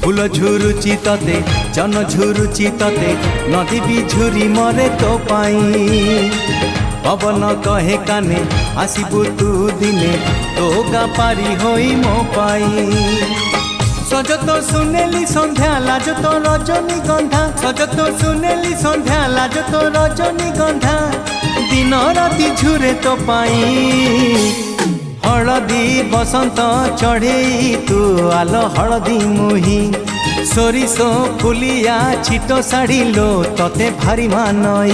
फूल झुरुची तते जन झुरुची तते नदी भी झुरी मरे तो पाई पवन कहे काने आसबू तू दिने तो गा पारी होई मो पाई सज तो सुनेली संध्या लाज तो रजनी गंधा सज तो सुनेली संध्या लाज तो रजनी गंधा दिन राति झुरे तो पाई हलदी बसंत चढ़े तू आल हलदी मुही सोरिसो फुलिया छिटो साड़ी लो तते भारी मानई।